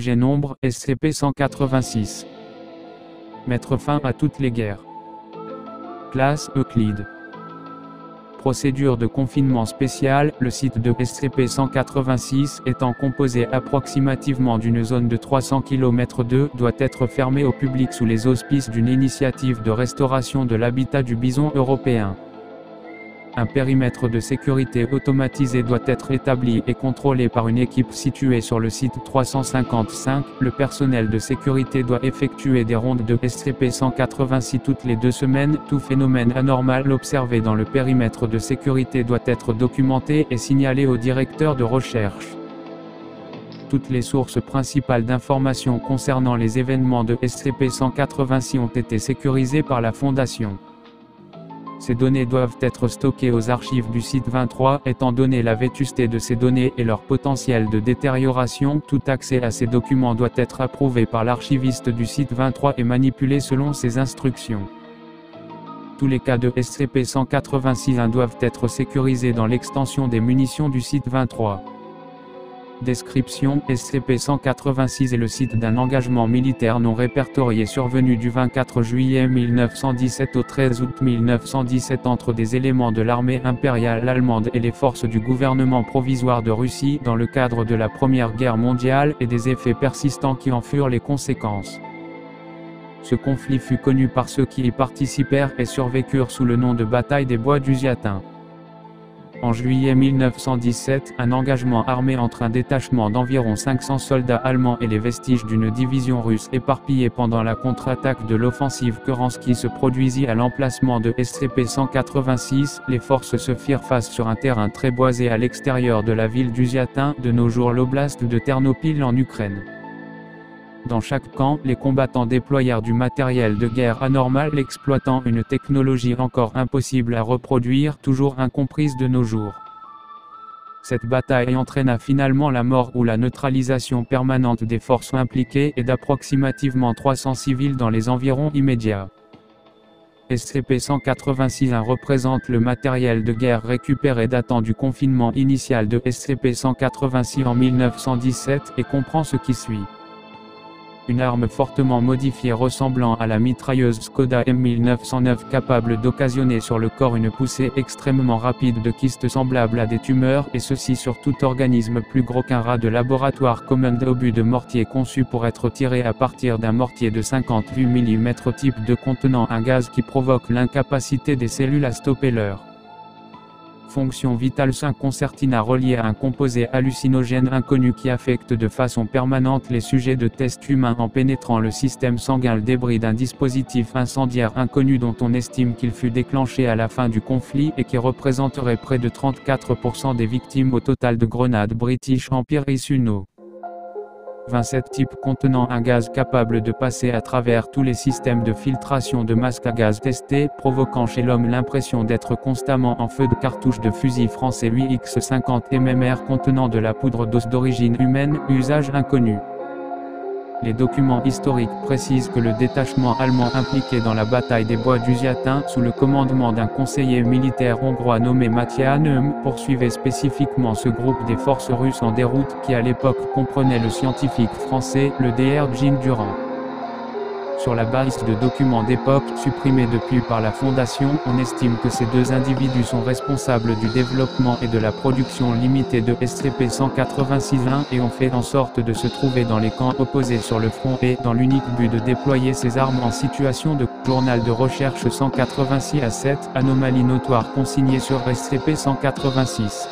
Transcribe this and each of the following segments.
Sujet nombre, SCP-186. Mettre fin à toutes les guerres. Classe Euclide. Procédure de confinement spécial. Le site de SCP-186 étant composé approximativement d'une zone de 300 km2 doit être fermé au public sous les auspices d'une initiative de restauration de l'habitat du bison européen. Un périmètre de sécurité automatisé doit être établi et contrôlé par une équipe située sur le site 355. Le personnel de sécurité doit effectuer des rondes de SCP-186 toutes les 2 semaines. Tout phénomène anormal observé dans le périmètre de sécurité doit être documenté et signalé au directeur de recherche. Toutes les sources principales d'informations concernant les événements de SCP-186 ont été sécurisées par la Fondation. Ces données doivent être stockées aux archives du site 23. Étant donné la vétusté de ces données et leur potentiel de détérioration, tout accès à ces documents doit être approuvé par l'archiviste du site 23 et manipulé selon ses instructions. Tous les cas de SCP-186 doivent être sécurisés dans l'extension des munitions du site 23. Description: SCP-186 est le site d'un engagement militaire non répertorié survenu du 24 juillet 1917 au 13 août 1917 entre des éléments de l'armée impériale allemande et les forces du gouvernement provisoire de Russie dans le cadre de la Première Guerre mondiale et des effets persistants qui en furent les conséquences. Ce conflit fut connu par ceux qui y participèrent et survécurent sous le nom de bataille des Bois du Ziatin. En juillet 1917, un engagement armé entre un détachement d'environ 500 soldats allemands et les vestiges d'une division russe éparpillée pendant la contre-attaque de l'offensive Kerensky se produisit à l'emplacement de SCP-186. Les forces se firent face sur un terrain très boisé à l'extérieur de la ville du Ziatin, de nos jours l'oblast de Ternopil en Ukraine. Dans chaque camp, les combattants déployèrent du matériel de guerre anormal exploitant une technologie encore impossible à reproduire, toujours incomprise de nos jours. Cette bataille entraîna finalement la mort ou la neutralisation permanente des forces impliquées et d'approximativement 300 civils dans les environs immédiats. SCP-186 représente le matériel de guerre récupéré datant du confinement initial de SCP-186 en 1917 et comprend ce qui suit. Une arme fortement modifiée ressemblant à la mitrailleuse Skoda M1909 capable d'occasionner sur le corps une poussée extrêmement rapide de kystes semblables à des tumeurs, et ceci sur tout organisme plus gros qu'un rat de laboratoire. Commande obus de mortier conçu pour être tiré à partir d'un mortier de 58 mm type 2 contenant un gaz qui provoque l'incapacité des cellules à stopper leur fonction vitale. 5 concertina relié à un composé hallucinogène inconnu qui affecte de façon permanente les sujets de tests humains en pénétrant le système sanguin. Le débris d'un dispositif incendiaire inconnu dont on estime qu'il fut déclenché à la fin du conflit et qui représenterait près de 34% des victimes au total de grenades British Empire issues no. 27 types contenant un gaz capable de passer à travers tous les systèmes de filtration de masques à gaz testés, provoquant chez l'homme l'impression d'être constamment en feu. De cartouches de fusil français 8x50 MMR contenant de la poudre d'os d'origine humaine, usage inconnu. Les documents historiques précisent que le détachement allemand impliqué dans la bataille des Bois du Ziatin, sous le commandement d'un conseiller militaire hongrois nommé Matthias Neum, poursuivait spécifiquement ce groupe des forces russes en déroute, qui à l'époque comprenait le scientifique français, le Dr Jean Durand. Sur la base de documents d'époque, supprimés depuis par la Fondation, on estime que ces deux individus sont responsables du développement et de la production limitée de SCP-186 et ont fait en sorte de se trouver dans les camps opposés sur le front et, dans l'unique but de déployer ces armes en situation de journal de recherche 186 à 7, anomalie notoire consignée sur SCP-186.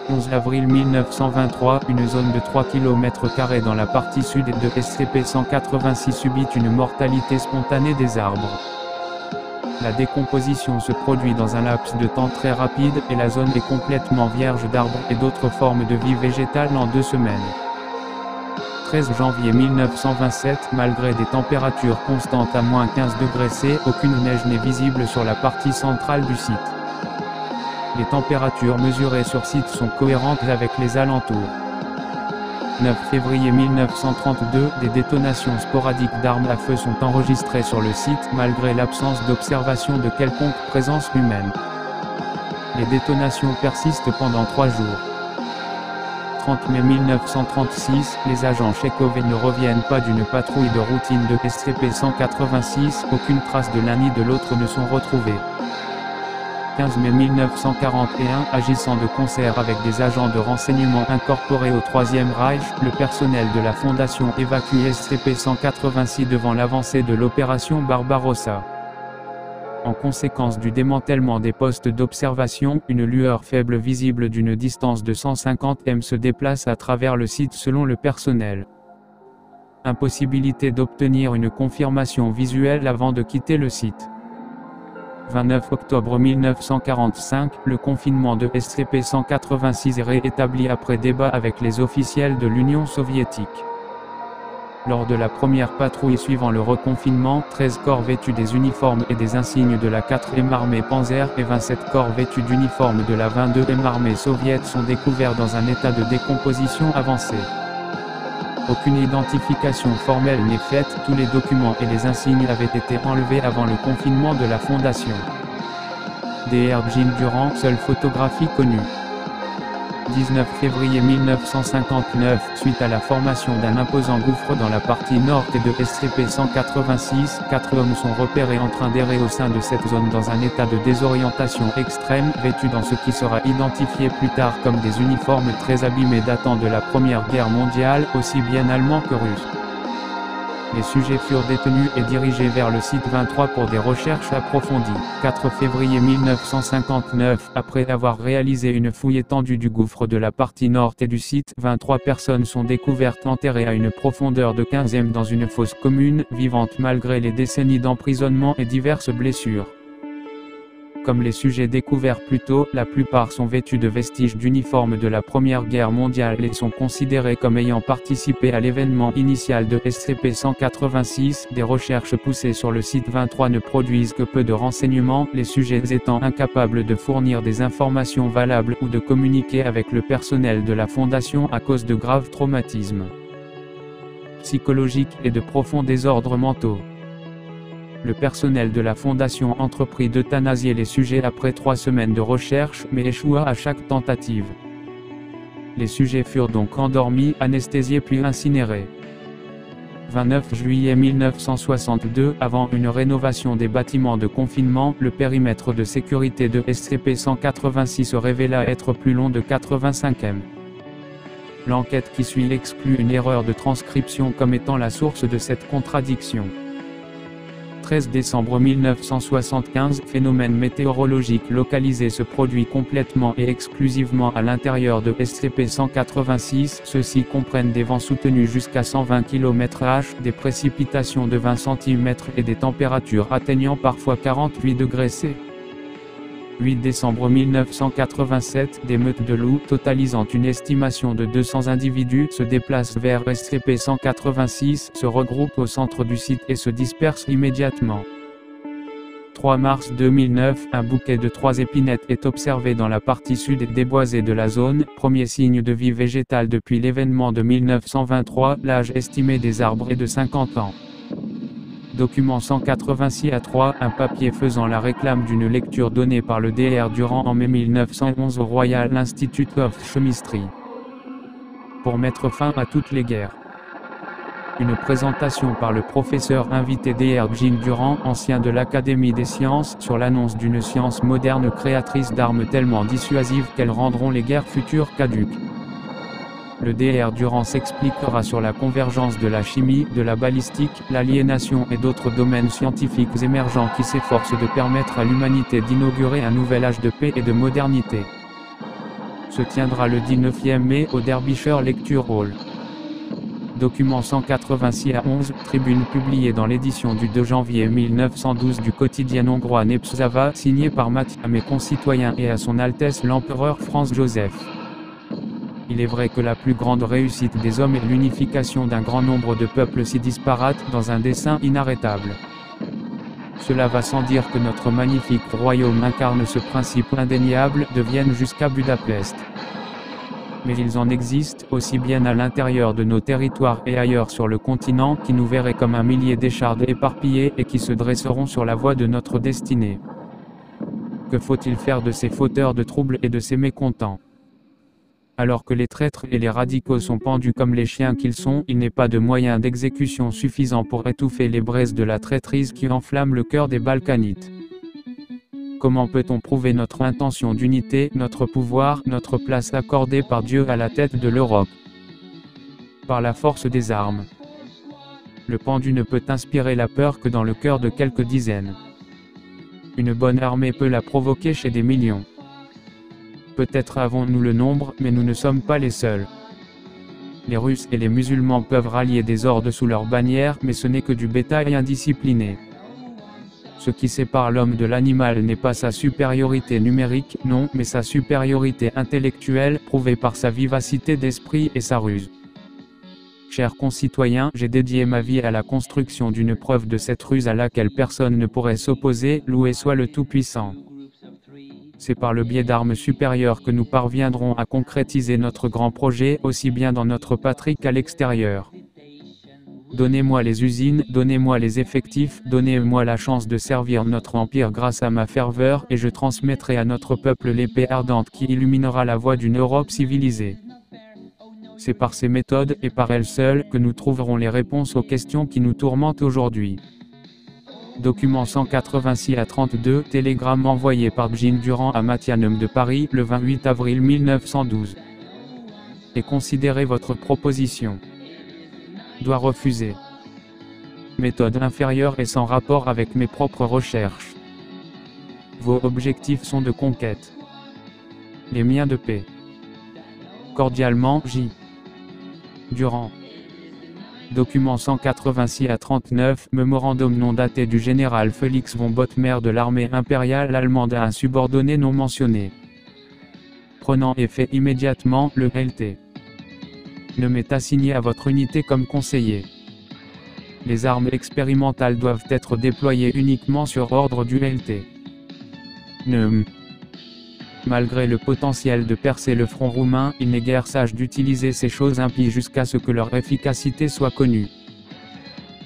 11 avril 1923, une zone de 3 km² dans la partie sud de SCP-186 subit une mortalité spontanée des arbres. La décomposition se produit dans un laps de temps très rapide, et la zone est complètement vierge d'arbres et d'autres formes de vie végétale en 2 semaines. 13 janvier 1927, malgré des températures constantes à -15°C, aucune neige n'est visible sur la partie centrale du site. Les températures mesurées sur site sont cohérentes avec les alentours. 9 février 1932, des détonations sporadiques d'armes à feu sont enregistrées sur le site, malgré l'absence d'observation de quelconque présence humaine. Les détonations persistent pendant 3 jours. 30 mai 1936, les agents Chekhov ne reviennent pas d'une patrouille de routine de SCP-186, aucune trace de l'un ni de l'autre ne sont retrouvées. 15 mai 1941, agissant de concert avec des agents de renseignement incorporés au Troisième Reich, le personnel de la Fondation évacue SCP-186 devant l'avancée de l'opération Barbarossa. En conséquence du démantèlement des postes d'observation, une lueur faible visible d'une distance de 150 m se déplace à travers le site selon le personnel. Impossibilité d'obtenir une confirmation visuelle avant de quitter le site. 29 octobre 1945, le confinement de SCP-186 est réétabli après débat avec les officiels de l'Union soviétique. Lors de la première patrouille suivant le reconfinement, 13 corps vêtus des uniformes et des insignes de la 4e armée Panzer et 27 corps vêtus d'uniformes de la 22e armée soviétique sont découverts dans un état de décomposition avancée. Aucune identification formelle n'est faite, tous les documents et les insignes avaient été enlevés avant le confinement de la Fondation. Dr. Gilles Durand, seule photographie connue. 19 février 1959, suite à la formation d'un imposant gouffre dans la partie nord de SCP-186, 4 hommes sont repérés en train d'errer au sein de cette zone dans un état de désorientation extrême, vêtus dans ce qui sera identifié plus tard comme des uniformes très abîmés datant de la Première Guerre mondiale, aussi bien allemands que russes. Les sujets furent détenus et dirigés vers le site 23 pour des recherches approfondies. 4 février 1959, après avoir réalisé une fouille étendue du gouffre de la partie nord et du site, 23 personnes sont découvertes enterrées à une profondeur de 15 m dans une fosse commune, vivantes malgré les décennies d'emprisonnement et diverses blessures. Comme les sujets découverts plus tôt, la plupart sont vêtus de vestiges d'uniformes de la Première Guerre mondiale et sont considérés comme ayant participé à l'événement initial de SCP-186. Des recherches poussées sur le site 23 ne produisent que peu de renseignements, les sujets étant incapables de fournir des informations valables ou de communiquer avec le personnel de la Fondation à cause de graves traumatismes psychologiques et de profonds désordres mentaux. Le personnel de la Fondation entreprit d'euthanasier les sujets après 3 semaines de recherche, mais échoua à chaque tentative. Les sujets furent donc endormis, anesthésiés puis incinérés. 29 juillet 1962, avant une rénovation des bâtiments de confinement, le périmètre de sécurité de SCP-186 se révéla être plus long de 85 m. L'enquête qui suit exclut une erreur de transcription comme étant la source de cette contradiction. 13 décembre 1975, phénomène météorologique localisé se produit complètement et exclusivement à l'intérieur de SCP-186. Ceux-ci comprennent des vents soutenus jusqu'à 120 km/h, des précipitations de 20 cm et des températures atteignant parfois 48 degrés C. 8 décembre 1987, des meutes de loups, totalisant une estimation de 200 individus, se déplacent vers SCP-186, se regroupent au centre du site et se dispersent immédiatement. 3 mars 2009, un bouquet de 3 épinettes est observé dans la partie sud déboisée de la zone, premier signe de vie végétale depuis l'événement de 1923, l'âge estimé des arbres est de 50 ans. Document 186-A3, un papier faisant la réclame d'une lecture donnée par le Dr. Durand en mai 1911 au Royal Institute of Chemistry. Pour mettre fin à toutes les guerres. Une présentation par le professeur invité Dr. Gilles Durand, ancien de l'Académie des sciences, sur l'annonce d'une science moderne créatrice d'armes tellement dissuasives qu'elles rendront les guerres futures caduques. Le Dr. Durand s'expliquera sur la convergence de la chimie, de la balistique, l'aliénation et d'autres domaines scientifiques émergents qui s'efforcent de permettre à l'humanité d'inaugurer un nouvel âge de paix et de modernité. Se tiendra le 19 mai au Derbyshire Lecture Hall. Document 186-A11, tribune publiée dans l'édition du 2 janvier 1912 du quotidien hongrois Népszava, signé par Mathieu, à mes concitoyens et à son Altesse l'Empereur Franz Joseph. Il est vrai que la plus grande réussite des hommes est l'unification d'un grand nombre de peuples si disparates dans un dessein inarrêtable. Cela va sans dire que notre magnifique royaume incarne ce principe indéniable de Vienne jusqu'à Budapest. Mais ils en existent, aussi bien à l'intérieur de nos territoires et ailleurs sur le continent, qui nous verraient comme un millier d'échardes éparpillées et qui se dresseront sur la voie de notre destinée. Que faut-il faire de ces fauteurs de troubles et de ces mécontents ? Alors que les traîtres et les radicaux sont pendus comme les chiens qu'ils sont, il n'est pas de moyen d'exécution suffisant pour étouffer les braises de la traîtrise qui enflamment le cœur des Balkanites. Comment peut-on prouver notre intention d'unité, notre pouvoir, notre place accordée par Dieu à la tête de l'Europe? Par la force des armes. Le pendu ne peut inspirer la peur que dans le cœur de quelques dizaines. Une bonne armée peut la provoquer chez des millions. Peut-être avons-nous le nombre, mais nous ne sommes pas les seuls. Les Russes et les musulmans peuvent rallier des hordes sous leur bannière, mais ce n'est que du bétail indiscipliné. Ce qui sépare l'homme de l'animal n'est pas sa supériorité numérique, non, mais sa supériorité intellectuelle, prouvée par sa vivacité d'esprit et sa ruse. Chers concitoyens, j'ai dédié ma vie à la construction d'une preuve de cette ruse à laquelle personne ne pourrait s'opposer, loué soit le Tout-Puissant. C'est par le biais d'armes supérieures que nous parviendrons à concrétiser notre grand projet, aussi bien dans notre patrie qu'à l'extérieur. Donnez-moi les usines, donnez-moi les effectifs, donnez-moi la chance de servir notre empire grâce à ma ferveur, et je transmettrai à notre peuple l'épée ardente qui illuminera la voie d'une Europe civilisée. C'est par ces méthodes, et par elles seules, que nous trouverons les réponses aux questions qui nous tourmentent aujourd'hui. Document 186 à 32, télégramme envoyé par Jean Durand à Mathianum de Paris, le 28 avril 1912. Et considérez votre proposition. Doit refuser. Méthode inférieure et sans rapport avec mes propres recherches. Vos objectifs sont de conquête. Les miens de paix. Cordialement, J. Durand. Document 186 à 39, mémorandum non daté du général Félix von Bottmer de l'armée impériale allemande à un subordonné non mentionné. Prenant effet immédiatement, le LT. Ne m'est assigné à votre unité comme conseiller. Les armes expérimentales doivent être déployées uniquement sur ordre du LT. Malgré le potentiel de percer le front roumain, il n'est guère sage d'utiliser ces choses impies jusqu'à ce que leur efficacité soit connue.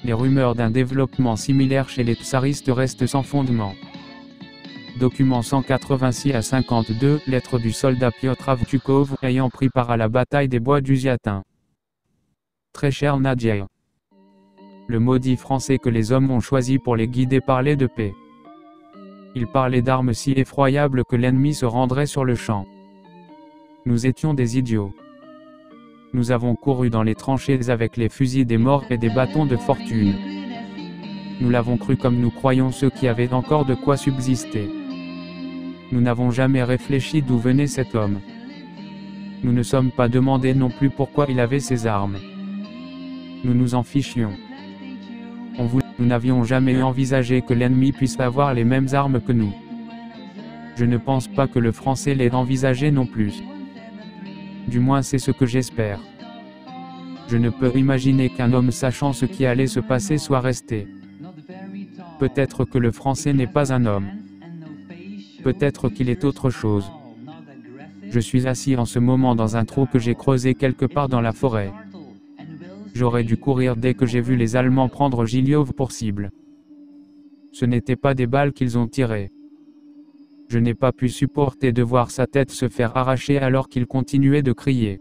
Les rumeurs d'un développement similaire chez les tsaristes restent sans fondement. Document 186 à 52, lettre du soldat Piotr Avtukov, ayant pris part à la bataille des bois du Ziatin. Très cher Nadia. Le maudit français que les hommes ont choisi pour les guider parlait de paix. Il parlait d'armes si effroyables que l'ennemi se rendrait sur le champ. Nous étions des idiots. Nous avons couru dans les tranchées avec les fusils des morts et des bâtons de fortune. Nous l'avons cru comme nous croyons ceux qui avaient encore de quoi subsister. Nous n'avons jamais réfléchi d'où venait cet homme. Nous ne sommes pas demandé non plus pourquoi il avait ces armes. Nous nous en fichions. Nous n'avions jamais envisagé que l'ennemi puisse avoir les mêmes armes que nous. Je ne pense pas que le français l'ait envisagé non plus. Du moins c'est ce que j'espère. Je ne peux imaginer qu'un homme sachant ce qui allait se passer soit resté. Peut-être que le français n'est pas un homme. Peut-être qu'il est autre chose. Je suis assis en ce moment dans un trou que j'ai creusé quelque part dans la forêt. J'aurais dû courir dès que j'ai vu les Allemands prendre Giliov pour cible. Ce n'étaient pas des balles qu'ils ont tirées. Je n'ai pas pu supporter de voir sa tête se faire arracher alors qu'il continuait de crier.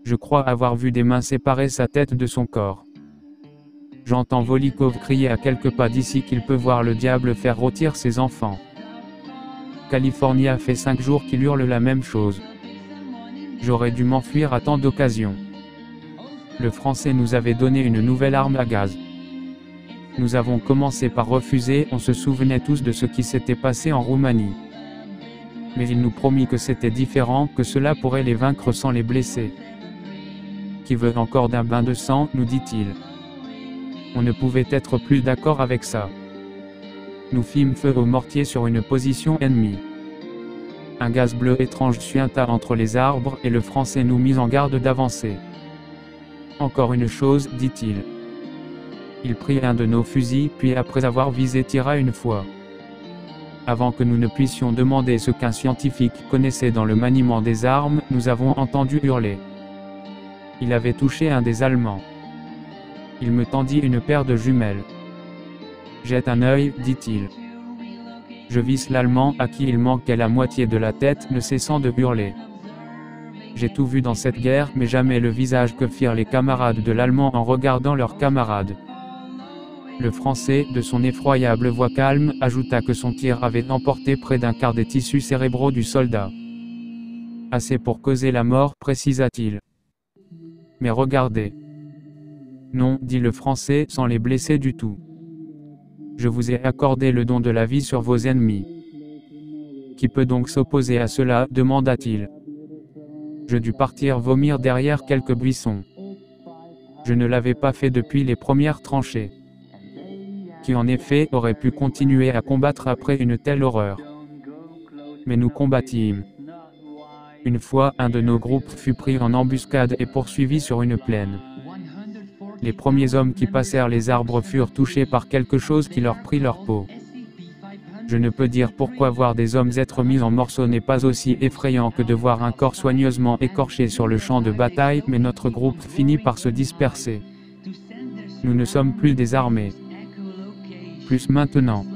Je crois avoir vu des mains séparer sa tête de son corps. J'entends Volikov crier à quelques pas d'ici qu'il peut voir le diable faire rôtir ses enfants. California fait 5 jours qu'il hurle la même chose. J'aurais dû m'enfuir à tant d'occasions. Le français nous avait donné une nouvelle arme à gaz. Nous avons commencé par refuser, on se souvenait tous de ce qui s'était passé en Roumanie. Mais il nous promit que c'était différent, que cela pourrait les vaincre sans les blesser. Qui veut encore d'un bain de sang, nous dit-il. On ne pouvait être plus d'accord avec ça. Nous fîmes feu au mortier sur une position ennemie. Un gaz bleu étrange suinta entre les arbres, et le français nous mit en garde d'avancer. Encore une chose, dit-il. Il prit un de nos fusils, puis après avoir visé tira une fois. Avant que nous ne puissions demander ce qu'un scientifique connaissait dans le maniement des armes, nous avons entendu hurler. Il avait touché un des Allemands. Il me tendit une paire de jumelles. Jette un œil, dit-il. Je visse l'Allemand, à qui il manquait la moitié de la tête, ne cessant de hurler. J'ai tout vu dans cette guerre, mais jamais le visage que firent les camarades de l'Allemand en regardant leurs camarades. Le Français, de son effroyable voix calme, ajouta que son tir avait emporté près d'un quart des tissus cérébraux du soldat. Assez pour causer la mort, précisa-t-il. Mais regardez. Non, dit le Français, sans les blesser du tout. Je vous ai accordé le don de la vie sur vos ennemis. Qui peut donc s'opposer à cela, demanda-t-il. Je dus partir vomir derrière quelques buissons. Je ne l'avais pas fait depuis les premières tranchées. Qui en effet aurait pu continuer à combattre après une telle horreur. Mais nous combattîmes. Une fois, un de nos groupes fut pris en embuscade et poursuivi sur une plaine. Les premiers hommes qui passèrent les arbres furent touchés par quelque chose qui leur prit leur peau. Je ne peux dire pourquoi voir des hommes être mis en morceaux n'est pas aussi effrayant que de voir un corps soigneusement écorché sur le champ de bataille, mais notre groupe finit par se disperser. Nous ne sommes plus des armées. Plus maintenant.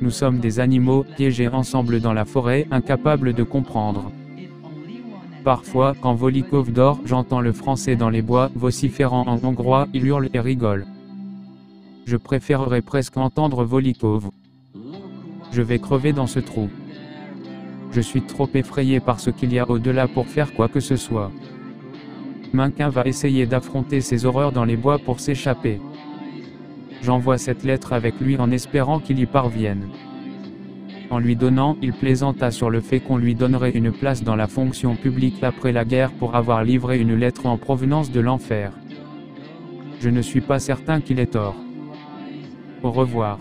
Nous sommes des animaux, piégés ensemble dans la forêt, incapables de comprendre. Parfois, quand Volikov dort, j'entends le Français dans les bois, vociférant en hongrois, il hurle et rigole. Je préférerais presque entendre Volikov. Je vais crever dans ce trou. Je suis trop effrayé par ce qu'il y a au-delà pour faire quoi que ce soit. Minquin va essayer d'affronter ces horreurs dans les bois pour s'échapper. J'envoie cette lettre avec lui en espérant qu'il y parvienne. En lui donnant, il plaisanta sur le fait qu'on lui donnerait une place dans la fonction publique après la guerre pour avoir livré une lettre en provenance de l'enfer. Je ne suis pas certain qu'il ait tort. Au revoir.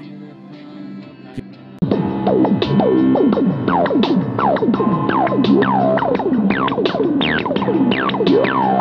Yeah.